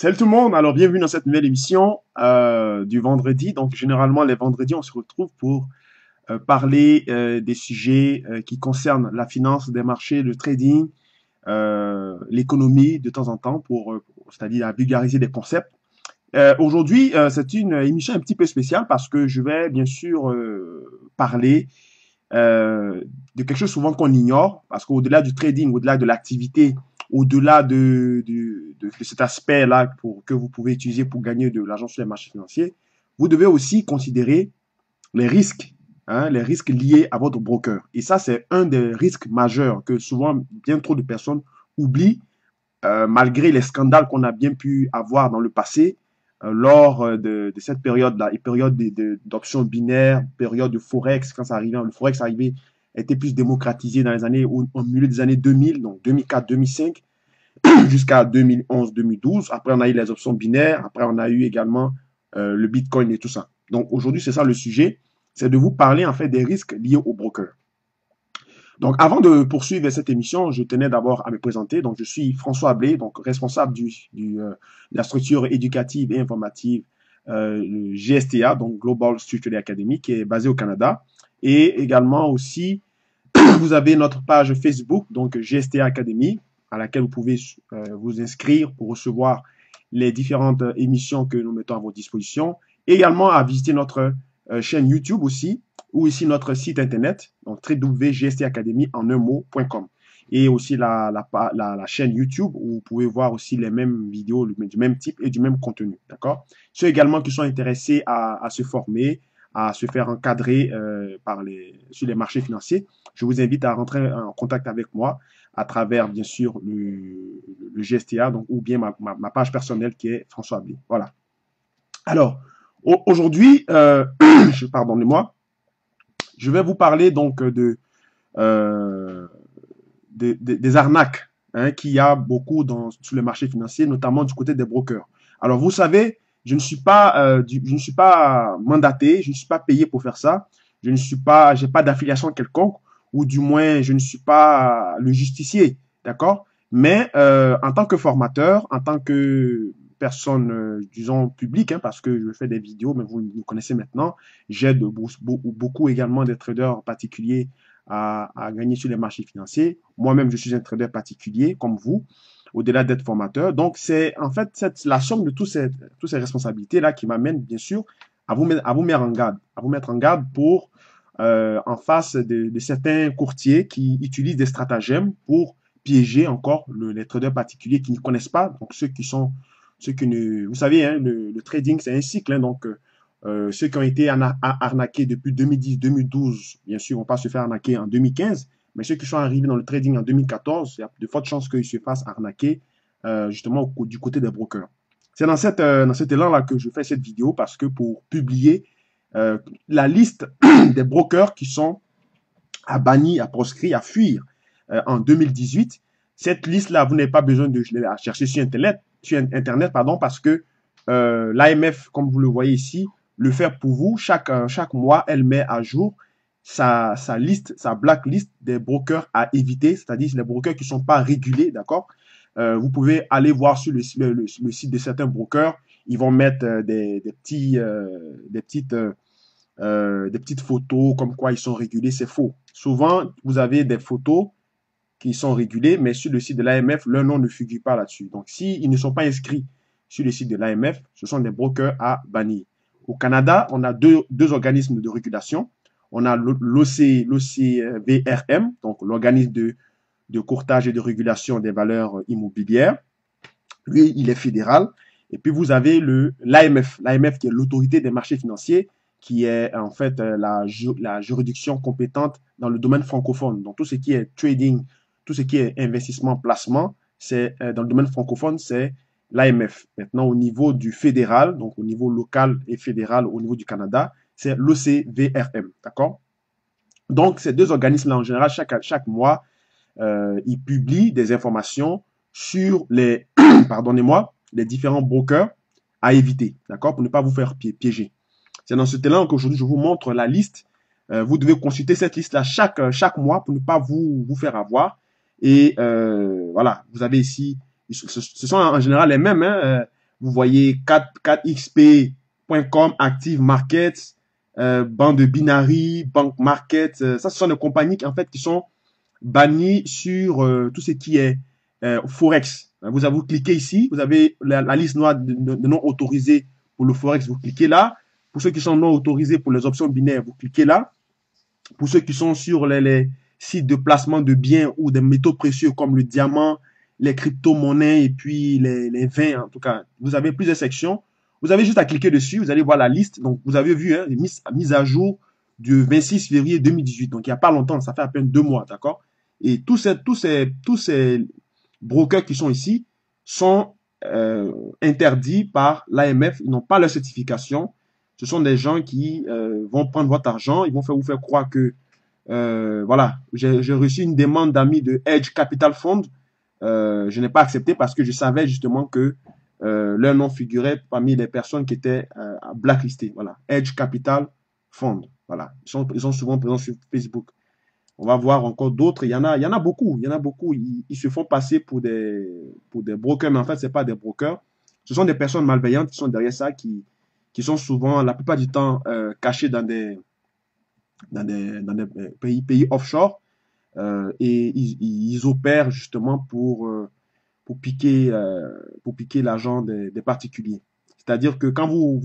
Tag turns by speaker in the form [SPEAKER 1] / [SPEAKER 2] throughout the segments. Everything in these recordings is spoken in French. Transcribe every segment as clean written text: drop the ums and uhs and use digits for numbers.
[SPEAKER 1] Salut tout le monde, alors bienvenue dans cette nouvelle émission du vendredi. Donc généralement les vendredis on se retrouve pour parler des sujets qui concernent la finance des marchés, le trading, l'économie de temps en temps c'est-à-dire à vulgariser des concepts. Aujourd'hui c'est une émission un petit peu spéciale parce que je vais bien sûr parler de quelque chose souvent qu'on ignore, parce qu'au-delà du trading, au-delà de l'activité, au-delà de cet aspect-là que vous pouvez utiliser pour gagner de l'argent sur les marchés financiers, vous devez aussi considérer les risques, les risques liés à votre broker. Et ça, c'est un des risques majeurs que souvent bien trop de personnes oublient, malgré les scandales qu'on a bien pu avoir dans le passé, lors de cette période-là, et période d'options binaires, période de Forex, quand ça arrivait, le Forex arrivait, était plus démocratisé dans les années, au milieu des années 2000, donc 2004, 2005, jusqu'à 2011, 2012. Après, on a eu les options binaires, après, on a eu également le Bitcoin et tout ça. Donc, aujourd'hui, c'est ça le sujet, c'est de vous parler, en fait, des risques liés au broker. Donc, avant de poursuivre cette émission, je tenais d'abord à me présenter. Donc, je suis François Ablé, donc responsable de la structure éducative et informative le GSTA, donc Global Structured Academy, qui est basée au Canada. Et également aussi, vous avez notre page Facebook, donc GSTA Academy, à laquelle vous pouvez vous inscrire pour recevoir les différentes émissions que nous mettons à votre disposition. Également à visiter notre chaîne YouTube aussi, ou ici notre site internet, donc www.gstacademy en un mot.com. Et aussi la chaîne YouTube où vous pouvez voir aussi les mêmes vidéos du même type et du même contenu. D'accord? Ceux également qui sont intéressés à se former, à se faire encadrer sur les marchés financiers, je vous invite à rentrer en contact avec moi à travers, bien sûr, le GSTA, donc, ou bien ma page personnelle qui est François Ablé. Voilà. Alors, aujourd'hui, pardonnez-moi, je vais vous parler donc des arnaques qu'il y a beaucoup sur les marchés financiers, notamment du côté des brokers. Alors, vous savez, je ne suis pas mandaté, je ne suis pas payé pour faire ça, j'ai pas d'affiliation quelconque, ou du moins, je ne suis pas le justicier, d'accord? Mais en tant que formateur, en tant que personne, disons, publique, parce que je fais des vidéos, mais vous me connaissez maintenant, j'aide beaucoup également des traders particuliers à gagner sur les marchés financiers. Moi-même, je suis un trader particulier, comme vous, au-delà d'être formateur. Donc, c'est en fait la somme de toutes ces responsabilités-là qui m'amène, bien sûr, à vous mettre en garde pour en face de certains courtiers qui utilisent des stratagèmes pour piéger encore les traders particuliers qui ne connaissent pas, donc ceux qui ne, vous savez, le trading c'est un cycle, donc ceux qui ont été arnaqués depuis 2010-2012, bien sûr, vont pas se faire arnaquer en 2015, mais ceux qui sont arrivés dans le trading en 2014, il y a de fortes chances qu'ils se fassent arnaquer justement du côté des brokers. C'est dans cet élan-là que je fais cette vidéo parce que pour publier la liste des brokers qui sont à bannir, à proscrire, à fuir en 2018. Cette liste-là, vous n'avez pas besoin de la chercher sur Internet, parce que l'AMF, comme vous le voyez ici, le fait pour vous. Chaque mois, elle met à jour sa liste, sa blacklist des brokers à éviter, c'est-à-dire les brokers qui ne sont pas régulés, d'accord? Vous pouvez aller voir sur le site de certains brokers, ils vont mettre des petites photos comme quoi ils sont régulés, c'est faux. Souvent, vous avez des photos qui sont régulées, mais sur le site de l'AMF, leur nom ne figure pas là-dessus. Donc, s'ils ne sont pas inscrits sur le site de l'AMF, ce sont des brokers à bannir. Au Canada, on a deux organismes de régulation. On a l'OCVRM, donc l'organisme de courtage et de régulation des valeurs immobilières. Lui, il est fédéral. Et puis, vous avez l'AMF, qui est l'autorité des marchés financiers, qui est en fait la juridiction compétente dans le domaine francophone. Donc, tout ce qui est trading, tout ce qui est investissement, placement, c'est dans le domaine francophone, c'est l'AMF. Maintenant, au niveau du fédéral, donc au niveau local et fédéral, au niveau du Canada, c'est l'OCVRM. D'accord? Donc, ces deux organismes-là, en général, chaque mois, ils publient des informations sur les, pardonnez-moi, les différents brokers à éviter, d'accord, pour ne pas vous faire piéger. C'est dans ce élan qu'aujourd'hui, je vous montre la liste. Vous devez consulter cette liste-là chaque mois pour ne pas vous faire avoir. Et voilà, vous avez ici, ce sont en général les mêmes. Vous voyez 4xp.com, Active Markets, Banque de Binary, Bank Market. Ça, ce sont des compagnies qui, en fait, qui sont bannies sur tout ce qui est Forex. Vous cliquez ici, vous avez la liste noire de non autorisés pour le Forex, vous cliquez là. Pour ceux qui sont non autorisés pour les options binaires, vous cliquez là. Pour ceux qui sont sur les sites de placement de biens ou des métaux précieux comme le diamant, les crypto-monnaies et puis les vins, en tout cas, vous avez plusieurs sections. Vous avez juste à cliquer dessus, vous allez voir la liste. Donc, vous avez vu, hein, mise à jour du 26 février 2018. Donc, il n'y a pas longtemps, ça fait à peine 2 mois, d'accord? Et tous ces brokers qui sont ici sont interdits par l'AMF. Ils n'ont pas leur certification. Ce sont des gens qui vont prendre votre argent, ils vont vous faire croire que voilà, j'ai reçu une demande d'amis de Edge Capital Fund. Je n'ai pas accepté parce que je savais justement que leur nom figurait parmi les personnes qui étaient blacklistées. Voilà, Edge Capital Fund. Voilà, ils sont souvent présents sur Facebook. On va voir encore d'autres. Il y en a beaucoup. Il y en a beaucoup. Ils se font passer pour des brokers, mais en fait, c'est pas des brokers. Ce sont des personnes malveillantes qui sont derrière ça, qui sont souvent, la plupart du temps, cachées dans des pays offshore. Et ils opèrent justement pour piquer l'argent des particuliers. C'est-à-dire que quand vous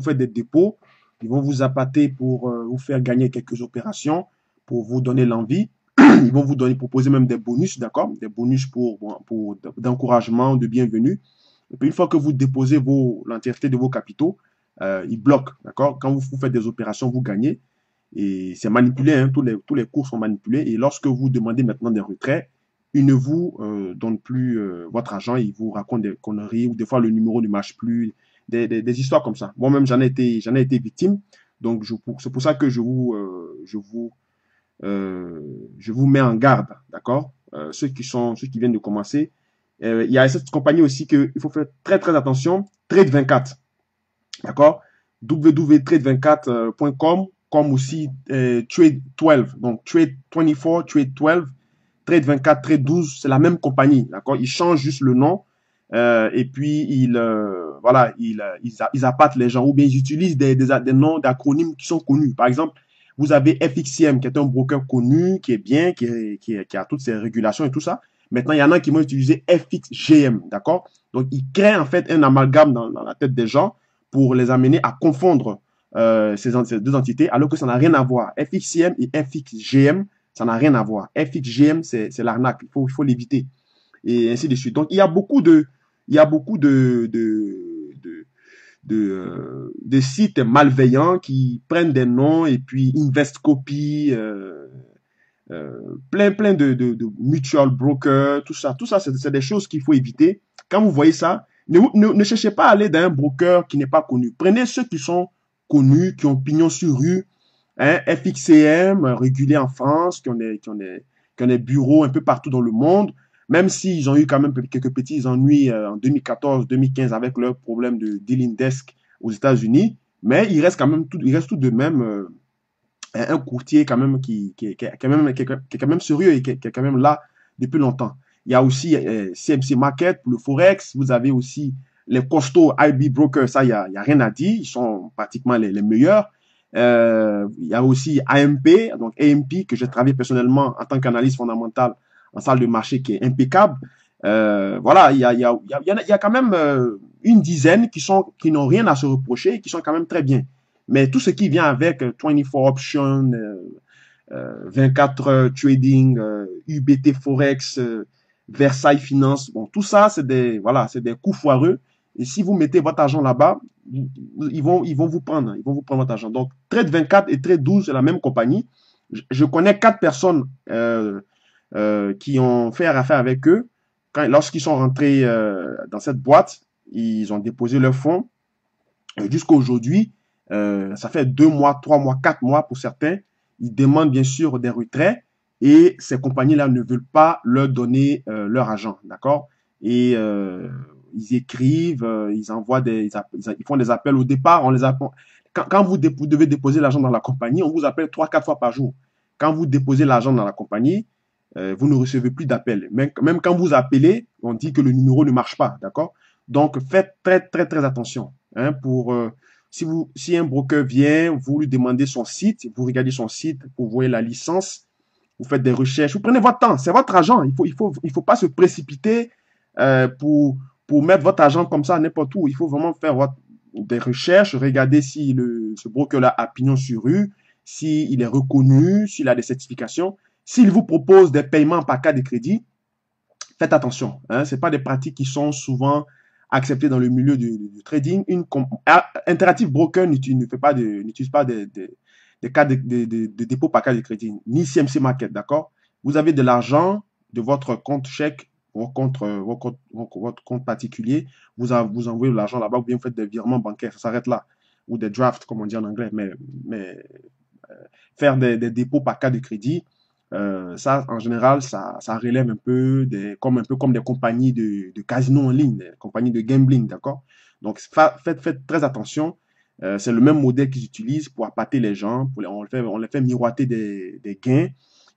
[SPEAKER 1] faites des dépôts, ils vont vous appâter pour vous faire gagner quelques opérations, pour vous donner l'envie. Ils vont vous proposer même des bonus, d'accord? Des bonus d'encouragement, de bienvenue. Et puis une fois que vous déposez l'entièreté de vos capitaux, ils bloquent, d'accord? Quand vous faites des opérations, vous gagnez. Et c'est manipulé, hein, tous les cours sont manipulés. Et lorsque vous demandez maintenant des retraits, ils ne vous donnent plus votre argent, ils vous racontent des conneries, ou des fois le numéro ne marche plus, des histoires comme ça. Moi-même, j'en ai été victime. Donc, c'est pour ça que je vous mets en garde, d'accord? Ceux qui viennent de commencer. Il y a cette compagnie aussi qu'il faut faire très, très attention. Trade24, d'accord? www.trade24.com, comme aussi Trade12. Donc, Trade24, Trade12, Trade24, Trade12, c'est la même compagnie, d'accord? Ils changent juste le nom. Et puis, voilà, ils appâtent les gens, ou bien ils utilisent des noms d'acronymes qui sont connus. Par exemple, vous avez FXCM, qui est un broker connu, qui est bien, qui a toutes ses régulations et tout ça. Maintenant, il y en a qui vont utiliser FXGM, d'accord? Donc, ils créent en fait un amalgame dans la tête des gens pour les amener à confondre ces deux entités, alors que ça n'a rien à voir. FXCM et FXGM, ça n'a rien à voir. FXGM, c'est l'arnaque, il faut l'éviter. Et ainsi de suite. Donc, il y a beaucoup de sites malveillants qui prennent des noms et puis Investcopy, plein de mutual brokers, tout ça. Tout ça, c'est des choses qu'il faut éviter. Quand vous voyez ça, ne cherchez pas à aller dans un broker qui n'est pas connu. Prenez ceux qui sont connus, qui ont pignon sur rue, hein, FXCM, régulé en France, qui ont des bureaux un peu partout dans le monde, même s'ils ont eu quand même quelques petits ennuis en 2014-2015 avec leur problème de dealing desk aux États-Unis, mais il reste tout de même un courtier quand même qui est quand même sérieux et qui est quand même là depuis longtemps. Il y a aussi CMC Market pour le Forex. Vous avez aussi les costauds IB Brokers. Ça, il y a rien à dire. Ils sont pratiquement les meilleurs. Il y a aussi AMP, donc AMP, que j'ai travaillé personnellement en tant qu'analyste fondamentale en salle de marché, qui est impeccable. Voilà, il y a quand même une dizaine qui n'ont rien à se reprocher et qui sont quand même très bien. Mais tout ce qui vient avec 24 Options, 24 heures trading, UBT Forex, Versailles Finance, bon, tout ça, c'est des coups foireux. Et si vous mettez votre argent là-bas, ils vont vous prendre votre argent. Donc, Trade24 et Trade12, c'est la même compagnie. Je connais 4 personnes qui ont fait affaire avec eux. Lorsqu'ils sont rentrés dans cette boîte, ils ont déposé leurs fonds. Jusqu'à aujourd'hui, ça fait 2 mois, 3 mois, 4 mois pour certains. Ils demandent bien sûr des retraits et ces compagnies-là ne veulent pas leur donner leur argent, d'accord? Et ils écrivent, ils envoient ils font des appels au départ. On les appelle, quand vous devez déposer l'argent dans la compagnie, on vous appelle 3-4 fois par jour. Quand vous déposez l'argent dans la compagnie, vous ne recevez plus d'appels. Même quand vous appelez, on dit que le numéro ne marche pas, d'accord? Donc, faites très attention. Hein, si un broker vient, vous lui demandez son site, vous regardez son site, vous voyez la licence, vous faites des recherches, vous prenez votre temps, c'est votre argent. Il faut pas se précipiter pour mettre votre argent comme ça n'importe où. Il faut vraiment faire des recherches, regarder si ce broker-là a pignon sur rue, s'il est reconnu, s'il a des certifications. S'il vous propose des paiements par carte de crédit, faites attention. Hein, ce pas des pratiques qui sont souvent acceptées dans le milieu du trading. Interactive Broker n'utilise pas des cas de dépôt par carte de crédit, ni CMC Market, d'accord? Vous avez de l'argent de votre compte chèque, votre compte particulier, vous envoyez de l'argent là-bas, ou bien vous faites des virements bancaires, ça s'arrête là, ou des drafts, comme on dit en anglais, mais faire des dépôts par carte de crédit, ça, en général, ça relève un peu un peu comme des compagnies de casino en ligne, des compagnies de gambling, d'accord? Donc, faites très attention. C'est le même modèle qu'ils utilisent pour appâter les gens. On les fait miroiter des gains.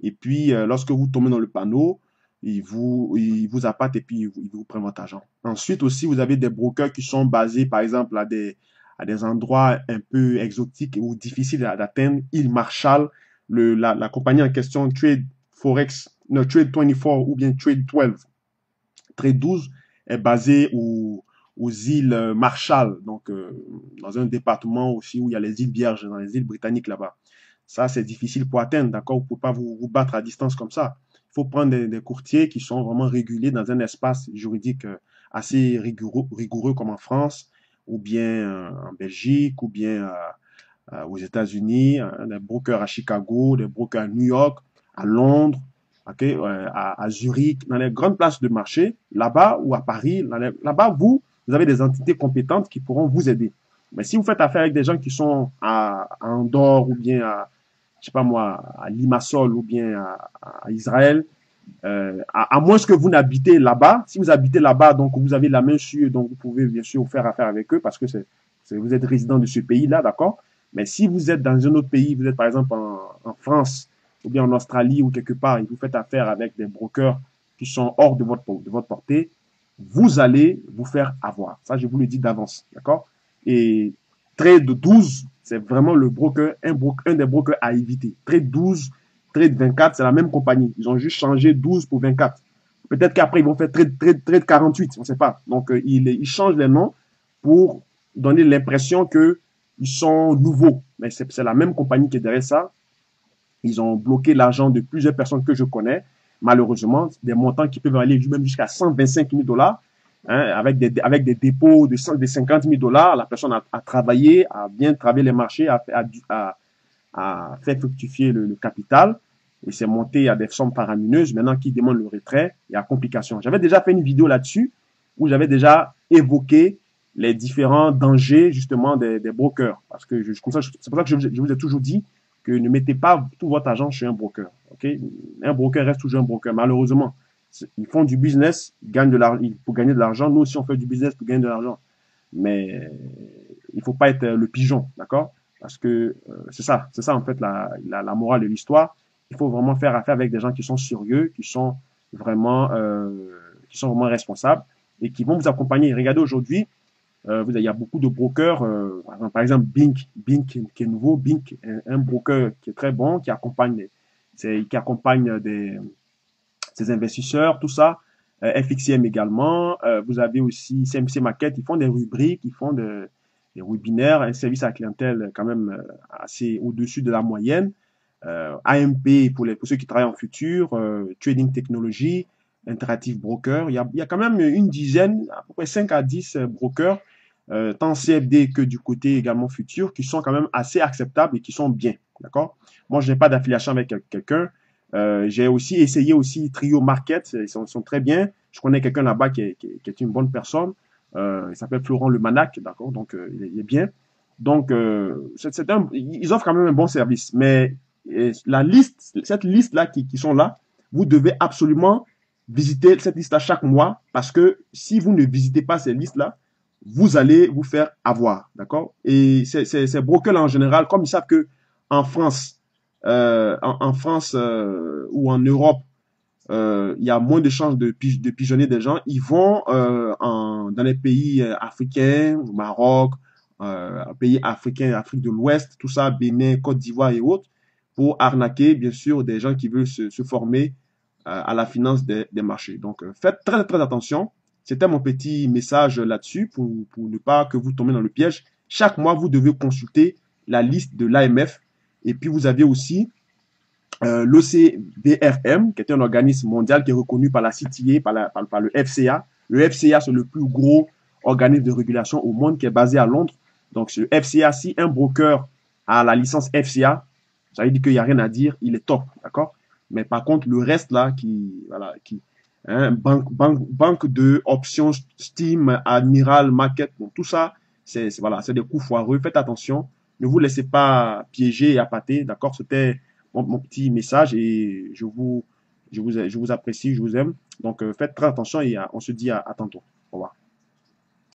[SPEAKER 1] Et puis, lorsque vous tombez dans le panneau, ils vous appâtent et puis ils vous prennent votre argent. Ensuite aussi, vous avez des brokers qui sont basés, par exemple, à des endroits un peu exotiques ou difficiles d'atteindre. Île Marshall, la compagnie en question, Trade Forex, no, Trade 24 ou bien Trade 12. Trade 12 est basé aux îles Marshall, donc dans un département aussi où il y a les îles Vierges, dans les îles britanniques là-bas. Ça, c'est difficile pour atteindre, d'accord? Vous ne pouvez pas vous battre à distance comme ça. Il faut prendre des courtiers qui sont vraiment réguliers dans un espace juridique assez rigoureux comme en France, ou bien en Belgique, ou bien aux États-Unis, des brokers à Chicago, des brokers à New York, à Londres, okay, à Zurich, dans les grandes places de marché, là-bas ou à Paris, là-bas, vous avez des entités compétentes qui pourront vous aider. Mais si vous faites affaire avec des gens qui sont à Andorre ou bien je sais pas moi, à Limassol ou bien à Israël, à moins que vous n'habitez là-bas, si vous habitez là-bas, donc vous avez la main sur eux, donc vous pouvez bien sûr faire affaire avec eux parce que vous êtes résident de ce pays-là, d'accord? Mais si vous êtes dans un autre pays, vous êtes par exemple en France ou bien en Australie ou quelque part et vous faites affaire avec des brokers qui sont hors de votre portée, vous allez vous faire avoir. Ça, je vous le dis d'avance, d'accord? Et Trade 12, c'est vraiment un des brokers à éviter. Trade 12, Trade 24, c'est la même compagnie. Ils ont juste changé 12 pour 24. Peut-être qu'après, ils vont faire Trade 48, on ne sait pas. Donc, ils changent les noms pour donner l'impression qu'ils sont nouveaux. Mais c'est la même compagnie qui est derrière ça. Ils ont bloqué l'argent de plusieurs personnes que je connais. Malheureusement, des montants qui peuvent aller même jusqu'à 125 000 dollars. Hein, avec des dépôts de 50 000 dollars. La personne a travaillé, a bien travaillé les marchés, a fait fructifier le capital. Et c'est monté à des sommes faramineuses. Maintenant, qui demande le retrait, il y a complications. J'avais déjà fait une vidéo là-dessus où j'avais déjà évoqué les différents dangers justement des brokers. Parce que c'est pour ça que je vous ai toujours dit que ne mettez pas tout votre argent chez un broker. Okay? Un broker reste toujours un broker. Malheureusement, ils font du business, ils gagnent de l'argent pour gagner de l'argent. Nous aussi, on fait du business pour gagner de l'argent. Mais il ne faut pas être le pigeon, d'accord? Parce que c'est ça en fait la morale de l'histoire. Il faut vraiment faire affaire avec des gens qui sont sérieux, qui sont vraiment responsables et qui vont vous accompagner. Regardez aujourd'hui, il y a beaucoup de brokers, par exemple Bink qui est nouveau, Bink, un broker qui est très bon, qui accompagne ses investisseurs, tout ça. FXCM également. Vous avez aussi CMC Market, ils font des rubriques, ils font des webinaires, un service à la clientèle quand même assez au-dessus de la moyenne. AMP pour ceux qui travaillent en futur, Trading Technology, Interactive Broker. Il y a quand même une dizaine, à peu près 5 à 10 brokers, tant CFD que du côté également futur, qui sont quand même assez acceptables et qui sont bien. D'accord? Moi, je n'ai pas d'affiliation avec quelqu'un. J'ai aussi essayé aussi Trio Market, ils sont très bien. Je connais quelqu'un là-bas qui est une bonne personne. Il s'appelle Florent Le Manac, d'accord? Donc, il est bien. Donc, ils offrent quand même un bon service. Mais cette liste-là qui sont là, vous devez absolument visiter cette liste-là chaque mois parce que si vous ne visitez pas ces listes-là, vous allez vous faire avoir, d'accord? Et ces brokers en général, comme ils savent que en France, ou en Europe, il y a moins de chances de pigeonner des gens. Ils vont dans les pays africains, au Maroc, pays africains, Afrique de l'Ouest, tout ça, Bénin, Côte d'Ivoire et autres, pour arnaquer, bien sûr, des gens qui veulent se former à la finance des marchés. Donc, faites très, très attention. C'était mon petit message là-dessus pour ne pas que vous tombiez dans le piège. Chaque mois, vous devez consulter la liste de l'AMF. Et puis, vous avez aussi l'OCDRM, qui est un organisme mondial qui est reconnu par la CTA, par le FCA. Le FCA, c'est le plus gros organisme de régulation au monde qui est basé à Londres. Donc, ce FCA, si un broker a la licence FCA, ça veut dire qu'il n'y a rien à dire, il est top, d'accord? Mais par contre, le reste là, voilà, banque de options, Steam, Admiral, Market, bon, tout ça, voilà, c'est des coups foireux. Faites attention, ne vous laissez pas piéger et appâter, d'accord? C'était mon petit message et je vous apprécie, je vous aime. Donc, faites très attention et on se dit à tantôt. Au revoir.